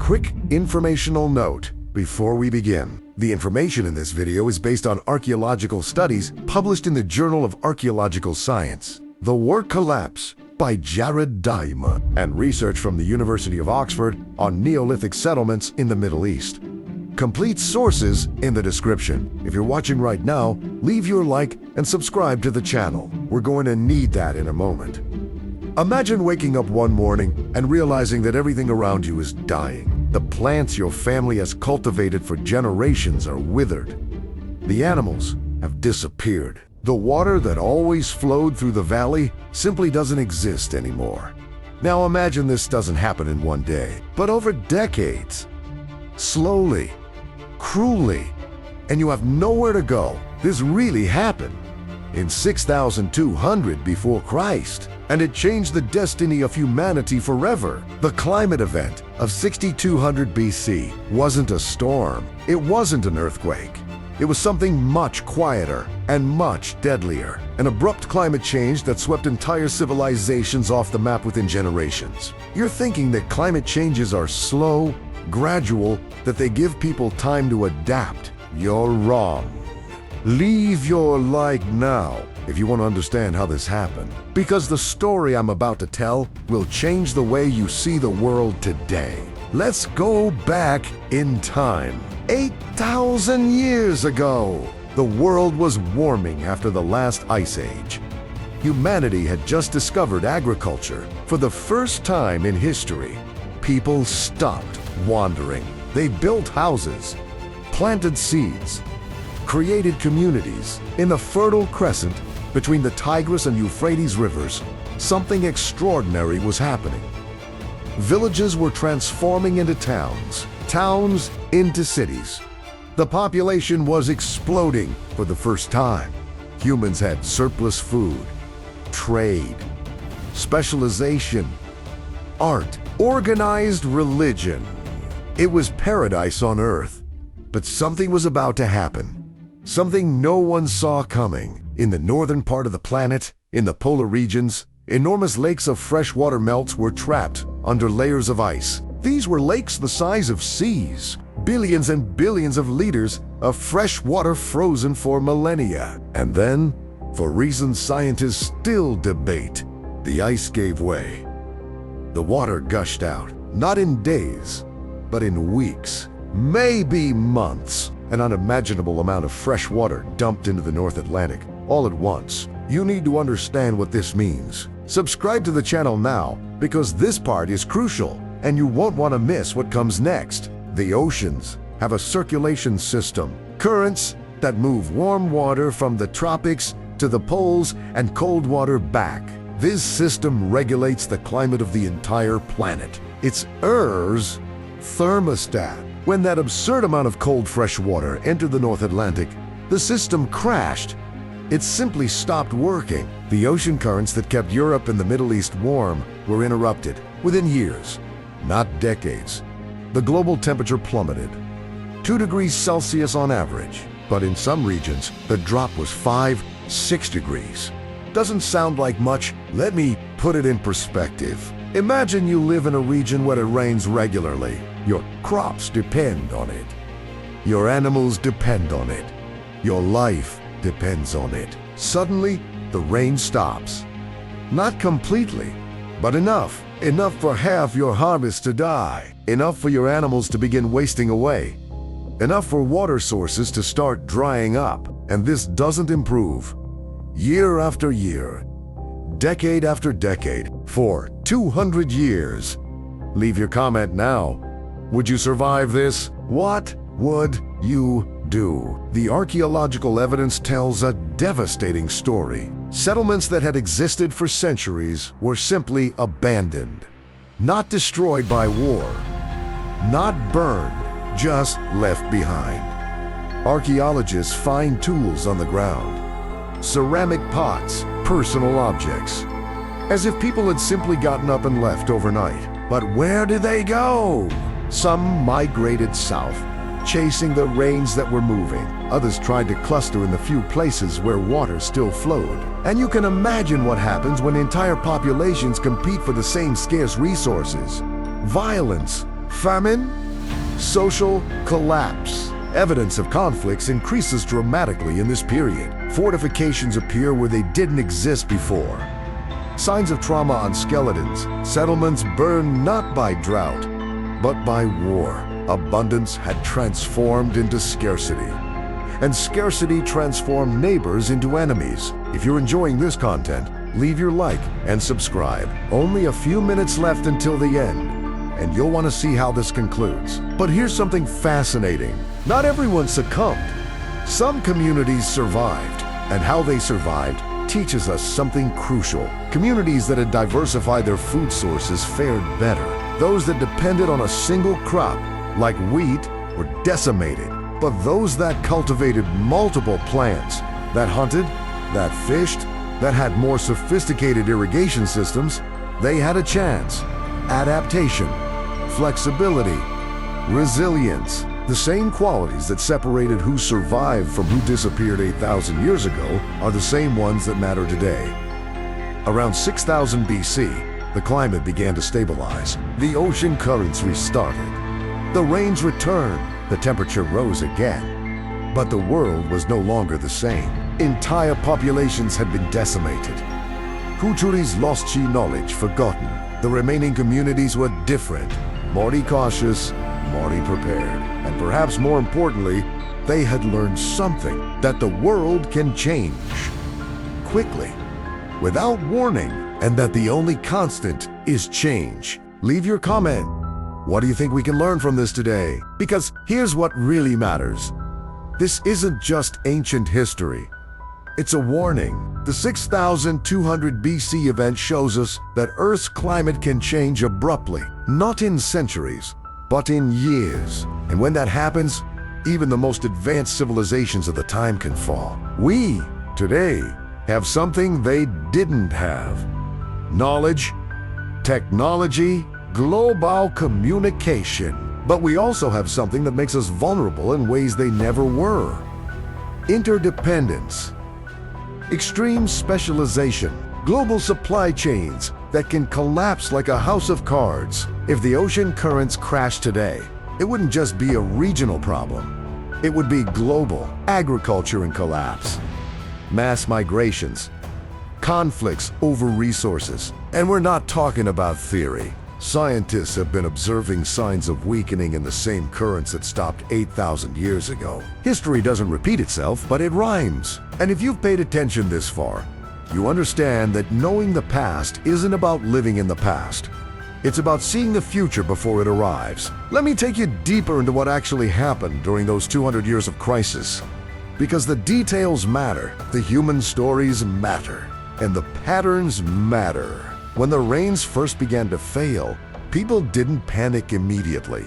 quick informational note before we begin. The information in this video is based on archaeological studies published in the Journal of Archaeological Science. The Work Collapse by Jared Diamond and research from the University of Oxford on Neolithic settlements in the Middle East. Complete sources in the description. If you're watching right now, leave your like and subscribe to the channel. We're going to need that in a moment. Imagine waking up one morning and realizing that everything around you is dying. The plants your family has cultivated for generations are withered. The animals have disappeared. The water that always flowed through the valley simply doesn't exist anymore. Now imagine this doesn't happen in one day, but over decades. Slowly, cruelly, and you have nowhere to go. This really happened in 6200 before Christ, and it changed the destiny of humanity forever. The climate event of 6200 BC wasn't a storm. It wasn't an earthquake. It was something much quieter and much deadlier. An abrupt climate change that swept entire civilizations off the map within generations. You're thinking that climate changes are slow, gradual, that they give people time to adapt. You're wrong. Leave your like now if you want to understand how this happened, because the story I'm about to tell will change the way you see the world today. Let's go back in time. 8,000 years ago, the world was warming after the last ice age. Humanity had just discovered agriculture. For the first time in history, people stopped wandering. They built houses, planted seeds, created communities. In the Fertile Crescent between the Tigris and Euphrates rivers, something extraordinary was happening. Villages were transforming into towns, towns into cities. The population was exploding for the first time. Humans had surplus food, trade, specialization, art, organized religion. It was paradise on Earth. But something was about to happen. Something no one saw coming. In the northern part of the planet, in the polar regions, enormous lakes of freshwater melts were trapped under layers of ice. These were lakes the size of seas. Billions and billions of liters of fresh water frozen for millennia. And then, for reasons scientists still debate, the ice gave way. The water gushed out, not in days, but in weeks, maybe months. An unimaginable amount of fresh water dumped into the North Atlantic all at once. You need to understand what this means. Subscribe to the channel now, because this part is crucial and you won't want to miss what comes next. The oceans have a circulation system, currents that move warm water from the tropics to the poles and cold water back. This system regulates the climate of the entire planet. It's Earth's thermostat. When that absurd amount of cold fresh water entered the North Atlantic, the system crashed. It simply stopped working. The ocean currents that kept Europe and the Middle East warm were interrupted within years, not decades. The global temperature plummeted, 2 degrees Celsius on average, but in some regions, the drop was 5-6 degrees. Doesn't sound like much. Let me put it in perspective. Imagine you live in a region where it rains regularly. Your crops depend on it. Your animals depend on it. Your life depends on it. Suddenly, the rain stops. Not completely, but enough. Enough for half your harvest to die. Enough for your animals to begin wasting away. Enough for water sources to start drying up. And this doesn't improve. Year after year, decade after decade, for 200 years. Leave your comment now. Would you survive this? What would you do? The archaeological evidence tells a devastating story. Settlements that had existed for centuries were simply abandoned. Not destroyed by war. Not burned, just left behind. Archaeologists find tools on the ground. Ceramic pots, personal objects. As if people had simply gotten up and left overnight. But where did they go? Some migrated south, chasing the rains that were moving. Others tried to cluster in the few places where water still flowed. And you can imagine what happens when entire populations compete for the same scarce resources. Violence, Famine, social collapse. Evidence of conflicts increases dramatically in this period. Fortifications appear where they didn't exist before. Signs of trauma on skeletons. Settlements burned not by drought, but by war. Abundance had transformed into scarcity, and scarcity transformed neighbors into enemies. If you're enjoying this content, leave your like and subscribe. Only a few minutes left until the end, and you'll want to see how this concludes. But here's something fascinating. Not everyone succumbed. Some communities survived, and how they survived teaches us something crucial. Communities that had diversified their food sources fared better. Those that depended on a single crop, like wheat, were decimated. But those that cultivated multiple plants, that hunted, that fished, that had more sophisticated irrigation systems, they had a chance. Adaptation, flexibility, resilience. The same qualities that separated who survived from who disappeared 8,000 years ago are the same ones that matter today. Around 6000 BC, the climate began to stabilize. The ocean currents restarted. The rains returned. The temperature rose again. But the world was no longer the same. Entire populations had been decimated. Cultures lost knowledge, forgotten. The remaining communities were different, more cautious, more prepared. And perhaps more importantly, they had learned something, that the world can change quickly, without warning, and that the only constant is change. Leave your comment. What do you think we can learn from this today? Because here's what really matters. This isn't just ancient history. It's a warning. The 6200 BC event shows us that Earth's climate can change abruptly, not in centuries, but in years. And when that happens, even the most advanced civilizations of the time can fall. We, today, have something they didn't have. Knowledge, technology, global communication. But we also have something that makes us vulnerable in ways they never were. Interdependence, extreme specialization, global supply chains that can collapse like a house of cards. If the ocean currents crashed today, it wouldn't just be a regional problem. It would be global. Agriculture in collapse, mass migrations, conflicts over resources. And we're not talking about theory. Scientists have been observing signs of weakening in the same currents that stopped 8,000 years ago. History doesn't repeat itself, but it rhymes. And if you've paid attention this far, you understand that knowing the past isn't about living in the past. It's about seeing the future before it arrives. Let me take you deeper into what actually happened during those 200 years of crisis. Because the details matter, the human stories matter, and the patterns matter. When the rains first began to fail, people didn't panic immediately.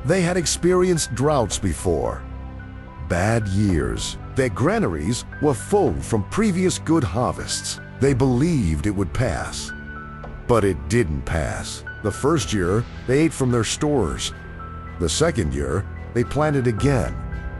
They had experienced droughts before. Bad years. Their granaries were full from previous good harvests. They believed it would pass. But it didn't pass. The first year, they ate from their stores. The second year, they planted again,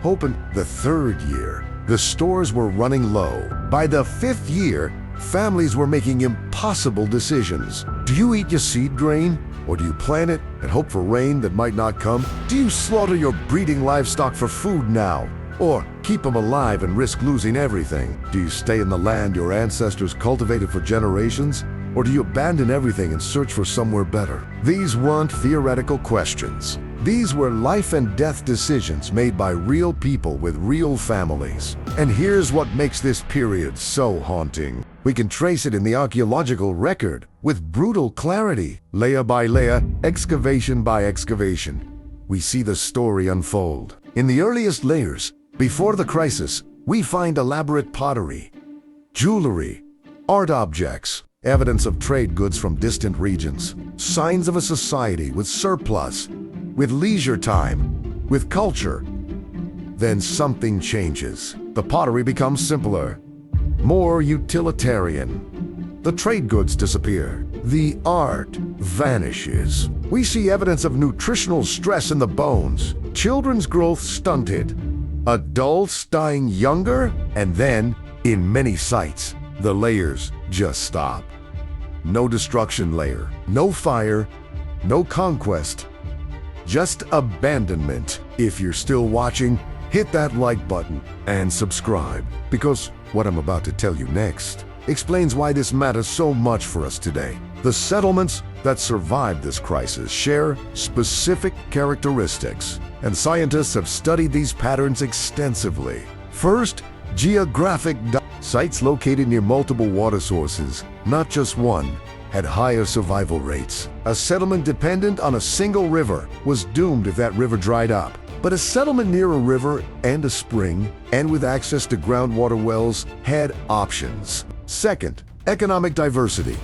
hoping. The third year, the stores were running low. By the fifth year, families were making impossible decisions. Do you eat your seed grain? Or do you plant it and hope for rain that might not come? Do you slaughter your breeding livestock for food now? Or keep them alive and risk losing everything? Do you stay in the land your ancestors cultivated for generations? Or do you abandon everything and search for somewhere better? These weren't theoretical questions. These were life and death decisions made by real people with real families. And here's what makes this period so haunting. We can trace it in the archaeological record with brutal clarity. Layer by layer, excavation by excavation, we see the story unfold. In the earliest layers, before the crisis, we find elaborate pottery, jewelry, art objects, evidence of trade goods from distant regions, signs of a society with surplus, with leisure time, with culture. Then something changes. The pottery becomes simpler, more utilitarian. The trade goods disappear. The art vanishes. We see evidence of nutritional stress in the bones, children's growth stunted, adults dying younger, and then, in many sites, the layers just stop. No destruction layer, no fire, no conquest, just abandonment. If you're still watching, hit that like button and subscribe, because what I'm about to tell you next explains why this matters so much for us today. The settlements that survived this crisis share specific characteristics, and scientists have studied these patterns extensively. First, geographic sites located near multiple water sources, not just one, had higher survival rates. A settlement dependent on a single river was doomed if that river dried up. But a settlement near a river and a spring, and with access to groundwater wells, had options. Second, economic diversity.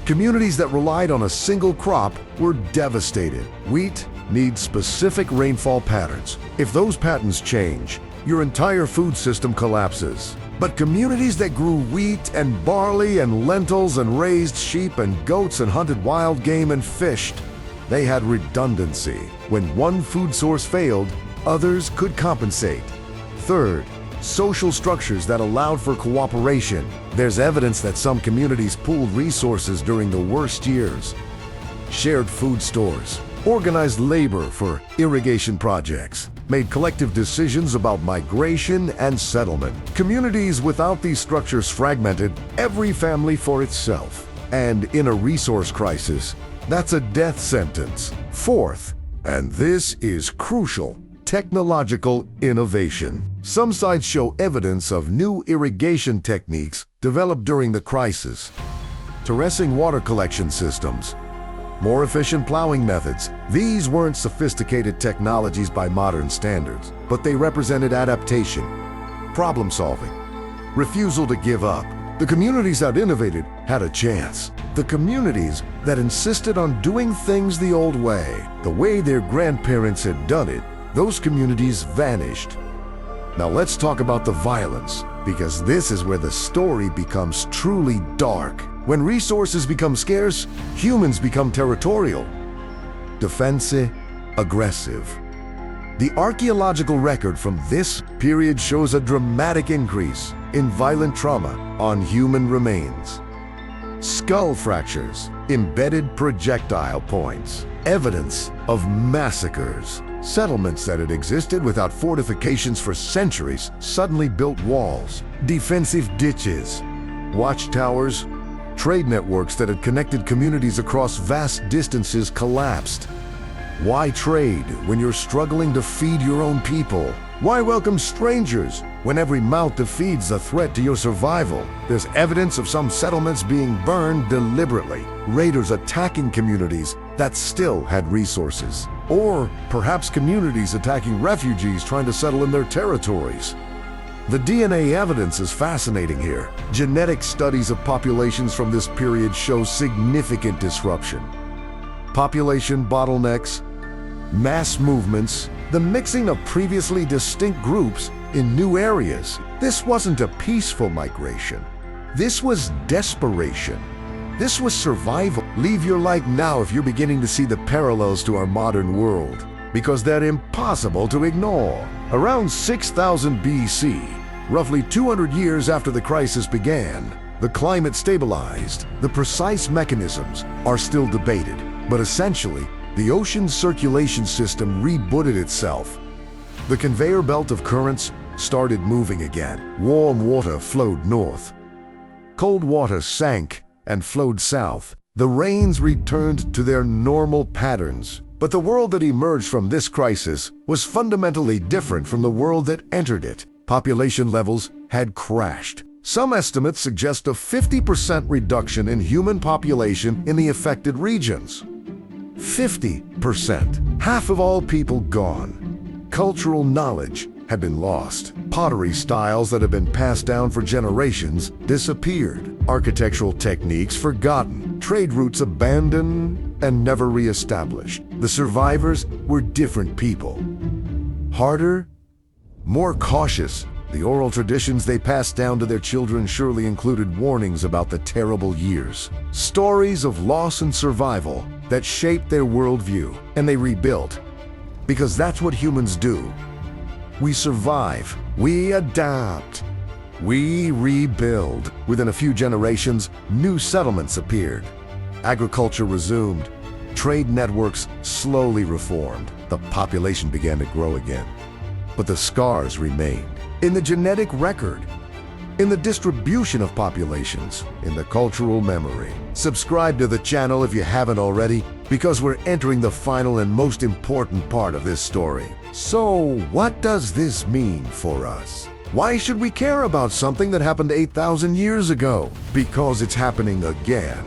Communities that relied on a single crop were devastated. Wheat needs specific rainfall patterns. If those patterns change, your entire food system collapses. But communities that grew wheat and barley and lentils and raised sheep and goats and hunted wild game and fished, they had redundancy. When one food source failed, others could compensate. Third, social structures that allowed for cooperation. There's evidence that some communities pooled resources during the worst years. Shared food stores, organized labor for irrigation projects, made collective decisions about migration and settlement. Communities without these structures fragmented, every family for itself. And in a resource crisis, that's a death sentence. Fourth, and this is crucial, technological innovation. Some sites show evidence of new irrigation techniques developed during the crisis. Terracing water collection systems, more efficient plowing methods. These weren't sophisticated technologies by modern standards, but they represented adaptation, problem solving, refusal to give up. The communities that innovated had a chance. The communities that insisted on doing things the old way, the way their grandparents had done it, those communities vanished. Now let's talk about the violence, because this is where the story becomes truly dark. When resources become scarce, humans become territorial, defensive, aggressive. The archaeological record from this period shows a dramatic increase in violent trauma on human remains. Skull fractures, embedded projectile points, evidence of massacres. Settlements that had existed without fortifications for centuries suddenly built walls, defensive ditches, watchtowers. Trade networks that had connected communities across vast distances collapsed. Why trade when you're struggling to feed your own people? Why welcome strangers when every mouth that feeds a threat to your survival? There's evidence of some settlements being burned deliberately, raiders attacking communities that still had resources, or perhaps communities attacking refugees trying to settle in their territories. The DNA evidence is fascinating here. Genetic studies of populations from this period show significant disruption. Population bottlenecks, mass movements, the mixing of previously distinct groups in new areas. This wasn't a peaceful migration. This was desperation. This was survival. Leave your like now if you're beginning to see the parallels to our modern world, because they're impossible to ignore. Around 6000 BC, roughly 200 years after the crisis began, the climate stabilized. The precise mechanisms are still debated, but essentially, the ocean's circulation system rebooted itself. The conveyor belt of currents started moving again. Warm water flowed north. Cold water sank and flowed south. The rains returned to their normal patterns. But the world that emerged from this crisis was fundamentally different from the world that entered it. Population levels had crashed. Some estimates suggest a 50% reduction in human population in the affected regions. 50%. Half of all people gone. Cultural knowledge had been lost. Pottery styles that had been passed down for generations disappeared. Architectural techniques forgotten. Trade routes abandoned and never reestablished. The survivors were different people. Harder, more cautious. The oral traditions they passed down to their children surely included warnings about the terrible years. Stories of loss and survival that shaped their worldview, and they rebuilt. Because that's what humans do. We survive, we adapt, we rebuild. Within a few generations, new settlements appeared. Agriculture resumed. Trade networks slowly reformed. The population began to grow again. But the scars remained. In the genetic record, in the distribution of populations, in the cultural memory. Subscribe to the channel if you haven't already, because we're entering the final and most important part of this story. So, what does this mean for us? Why should we care about something that happened 8,000 years ago? Because it's happening again.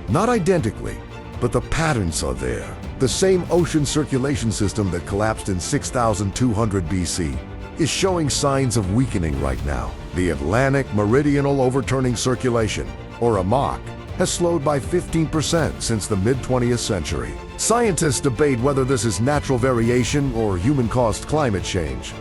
Not identically, but the patterns are there. The same ocean circulation system that collapsed in 6,200 BC is showing signs of weakening right now. The Atlantic Meridional Overturning Circulation, or AMOC, has slowed by 15% since the mid-20th century. Scientists debate whether this is natural variation or human-caused climate change.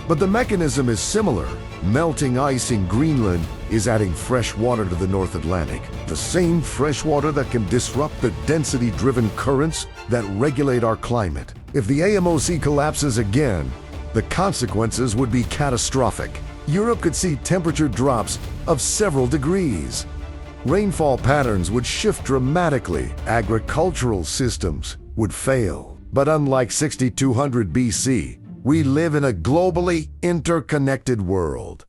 But the mechanism is similar. Melting ice in Greenland is adding fresh water to the North Atlantic. The same fresh water that can disrupt the density-driven currents that regulate our climate. If the AMOC collapses again, the consequences would be catastrophic. Europe could see temperature drops of several degrees. Rainfall patterns would shift dramatically. Agricultural systems would fail. But unlike 6,200 BC, we live in a globally interconnected world.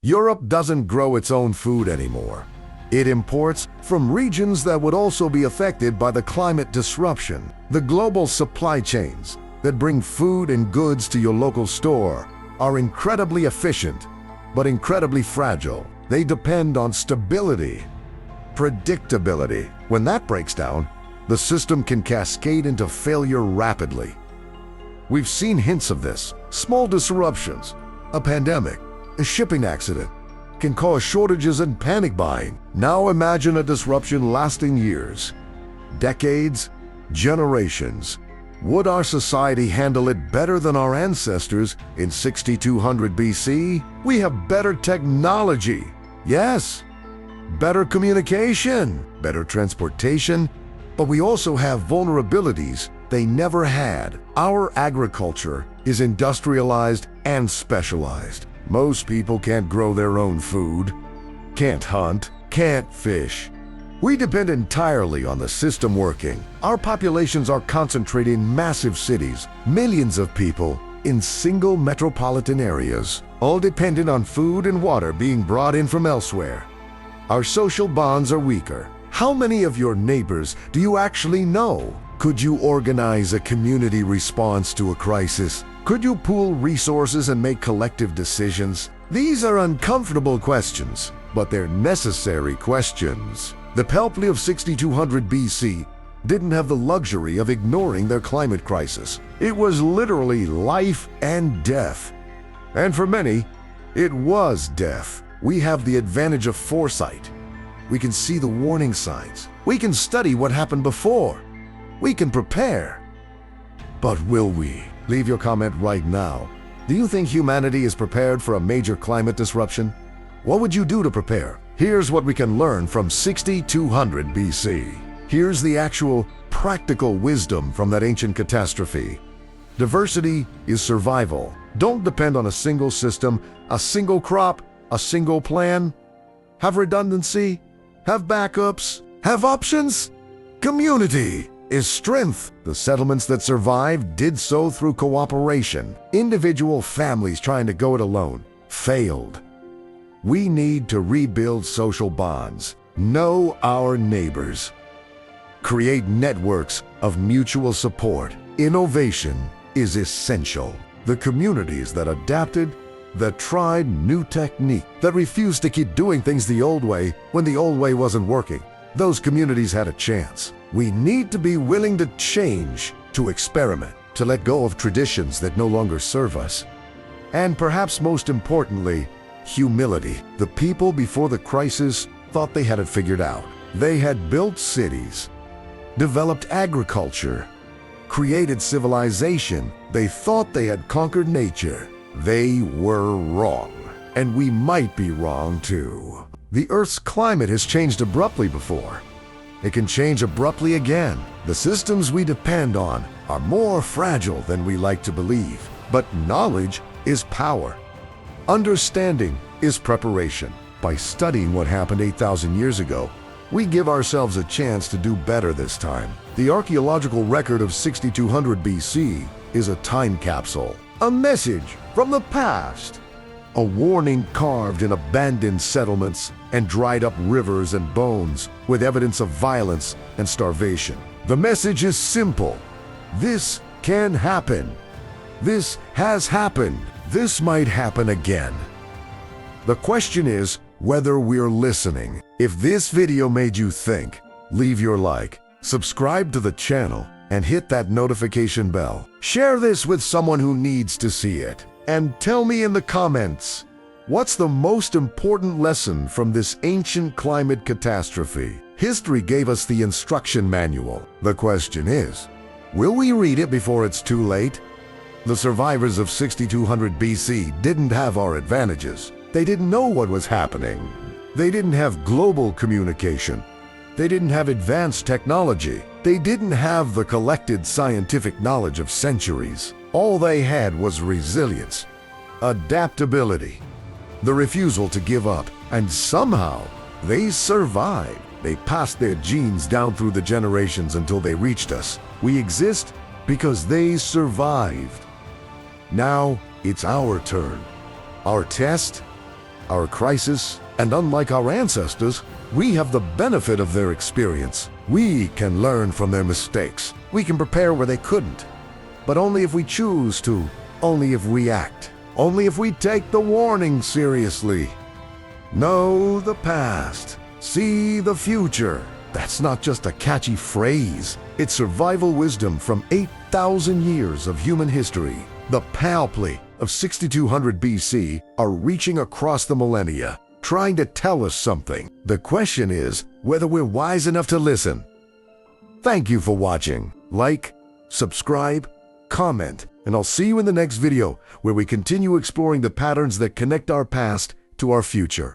Europe doesn't grow its own food anymore. It imports from regions that would also be affected by the climate disruption. The global supply chains that bring food and goods to your local store are incredibly efficient, but incredibly fragile. They depend on stability, predictability. When that breaks down, the system can cascade into failure rapidly. We've seen hints of this. Small disruptions, a pandemic, a shipping accident, can cause shortages and panic buying. Now imagine a disruption lasting years, decades, generations. Would our society handle it better than our ancestors in 6,200 BC? We have better technology, yes, better communication, better transportation, but we also have vulnerabilities they never had. Our agriculture is industrialized and specialized. Most people can't grow their own food, can't hunt, can't fish. We depend entirely on the system working. Our populations are concentrated in massive cities, millions of people in single metropolitan areas, all dependent on food and water being brought in from elsewhere. Our social bonds are weaker. How many of your neighbors do you actually know? Could you organize a community response to a crisis? Could you pool resources and make collective decisions? These are uncomfortable questions, but they're necessary questions. The Peloply of 6,200 BC didn't have the luxury of ignoring their climate crisis. It was literally life and death. And for many, it was death. We have the advantage of foresight. We can see the warning signs. We can study what happened before. We can prepare. But will we? Leave your comment right now. Do you think humanity is prepared for a major climate disruption? What would you do to prepare? Here's what we can learn from 6,200 BC. Here's the actual practical wisdom from that ancient catastrophe. Diversity is survival. Don't depend on a single system, a single crop, a single plan. Have redundancy, have backups, have options. Community is strength. The settlements that survived did so through cooperation. Individual families trying to go it alone failed. We need to rebuild social bonds, know our neighbors, create networks of mutual support. Innovation is essential. The communities that adapted, that tried new technique, that refused to keep doing things the old way when the old way wasn't working, those communities had a chance. We need to be willing to change, to experiment, to let go of traditions that no longer serve us. And perhaps most importantly, humility. The people before the crisis thought they had it figured out. They had built cities, developed agriculture, created civilization. They thought they had conquered nature. They were wrong. And we might be wrong too. The Earth's climate has changed abruptly before. It can change abruptly again. The systems we depend on are more fragile than we like to believe. But knowledge is power. Understanding is preparation. By studying what happened 8,000 years ago, We give ourselves a chance to do better this time. The archaeological record of 6200 BC is a time capsule, a message from the past, a warning carved in abandoned settlements and dried up rivers and bones with evidence of violence and starvation. The message is simple. This can happen. This has happened. This might happen again. The question is whether we're listening. If this video made you think, leave your like, subscribe to the channel, and hit that notification bell. Share this with someone who needs to see it. And tell me in the comments, what's the most important lesson from this ancient climate catastrophe? History gave us the instruction manual. The question is, will we read it before it's too late? The survivors of 6200 BC didn't have our advantages. They didn't know what was happening. They didn't have global communication. They didn't have advanced technology. They didn't have the collected scientific knowledge of centuries. All they had was resilience, adaptability, the refusal to give up, and somehow they survived. They passed their genes down through the generations until they reached us. We exist because they survived. Now it's our turn. Our test, our crisis, and unlike our ancestors, we have the benefit of their experience. We can learn from their mistakes. We can prepare where they couldn't. But only if we choose to, only if we act, only if we take the warning seriously. Know the past, see the future. That's not just a catchy phrase. It's survival wisdom from 8,000 years of human history. The panoply of 6200 BC are reaching across the millennia, trying to tell us something. The question is whether we're wise enough to listen. Thank you for watching. Like, subscribe, comment, and I'll see you in the next video where we continue exploring the patterns that connect our past to our future.